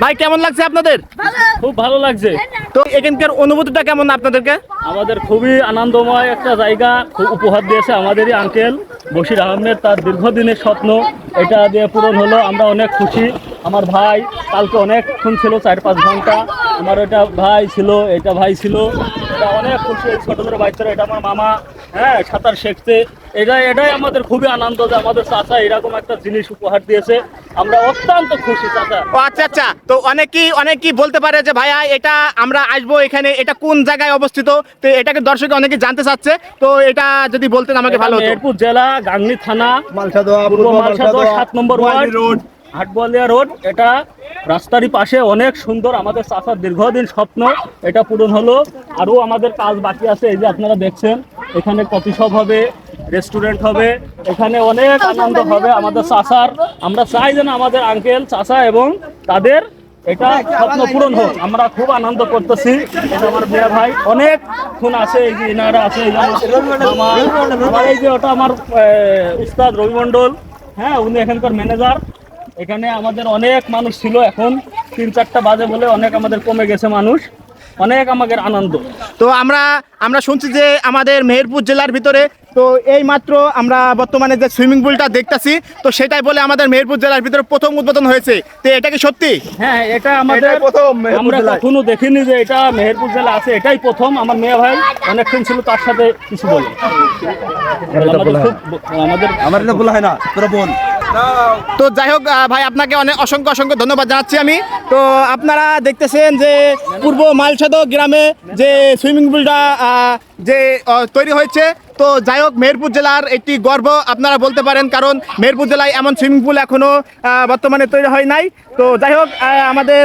ভাই কেমন লাগছে আপনাদের? খুব ভালো লাগছে। তো এখানকার অনুভূতিটা কেমন আপনাদেরকে? আমাদের খুবই আনন্দময় একটা জায়গা খুব উপহার দিয়েছে আমাদেরই আঙ্কেল বশির আহমেদ। তার দীর্ঘদিনের স্বপ্ন এটা দিয়ে পূরণ হলো, আমরা অনেক খুশি। আমার ভাই কালকে অনেকক্ষণ ছিল, 4-5 ঘন্টা। আমার এটা ভাই ছিল, এটা ভাই ছিল, এটা অনেক খুশি। এই ছোটোদের বাচ্চারা, এটা আমার মামা, হ্যাঁ, সাঁতার শিখতে। এটাই আমাদের খুবই আনন্দ যে আমাদের চাচা এরকম একটা জিনিস উপহার দিয়েছে। আমরা অত্যন্ত খুশি চাচা। ও আচ্ছা আচ্ছা, তো অনেকেই বলতে পারে যে ভাইয়া এটা আমরা আসবো এখানে, এটা কোন জায়গায় অবস্থিত? তো এটাকে দর্শক অনেকে জানতে চাচ্ছে, তো এটা যদি বলতেন আমাকে ভালো হতো। মেহেরপুর জেলা, গাংনী থানা, পূর্ব মালসাদোয়া 7 নম্বর ওয়ার্ড, হাটবোয়ালিয়া রোড। এটা রাস্তারই পাশে, অনেক সুন্দর। আমাদের চাচার দীর্ঘদিন স্বপ্ন এটা পূরণ হলো। আরও আমাদের কাজ বাকি আছে। এই যে আপনারা দেখছেন, এখানে কফি শপ হবে, রেস্টুরেন্ট হবে, এখানে অনেক আনন্দ হবে আমাদের চাচার। আমরা চাই যেন আমাদের আঙ্কেল, চাচা এবং তাদের এটা স্বপ্ন পূরণ হোক। আমরা খুব আনন্দ করতেছি। এটা আমার মেয়ে ভাই অনেক খুন আছে, এই যে ইনারা আছে, এই যে আমার এই যে ওটা আমার উস্তাদ রবি মণ্ডল, হ্যাঁ, উনি এখানকার ম্যানেজার। এখানে আমাদের অনেক মানুষ ছিল, এখন 3-4টা বাজে বলে অনেক আমাদের কমে গেছে মানুষ। অনেক আমাদের আনন্দ। তো আমরা শুনছি যে আমাদের মেহেরপুর জেলার ভিতরে তো এই মাত্র আমরা বর্তমানে যে সুইমিং পুলটা দেখতাছি, তো সেটাই বলে আমাদের মেহেরপুর জেলার ভিতরে প্রথম উদ্বোধন হয়েছে। তো এটা কি সত্যি? হ্যাঁ, এটা আমাদের আমরা কখনো দেখিনি যে এটা মেহেরপুর জেলা আছে, এটাই প্রথম। আমার মেয়ে ভাই অনেকক্ষণ ছিল, তার সাথে কিছু বলে আমাদের বলা হয় না, তোরা বল। তো যাই হোক ভাই, আপনাকে অনেক অসংখ্য ধন্যবাদ জানাচ্ছি আমি। তো আপনারা দেখতেছেন যে পূর্ব মালসাদো গ্রামে যে সুইমিং পুলটা যে তৈরি হয়েছে, তো যাই হোক মেহেরপুর জেলার একটি গর্ব আপনারা বলতে পারেন, কারণ মেহেরপুর জেলায় এমন সুইমিং পুল এখনো বর্তমানে তৈরি হয় নাই। তো যাই হোক আমাদের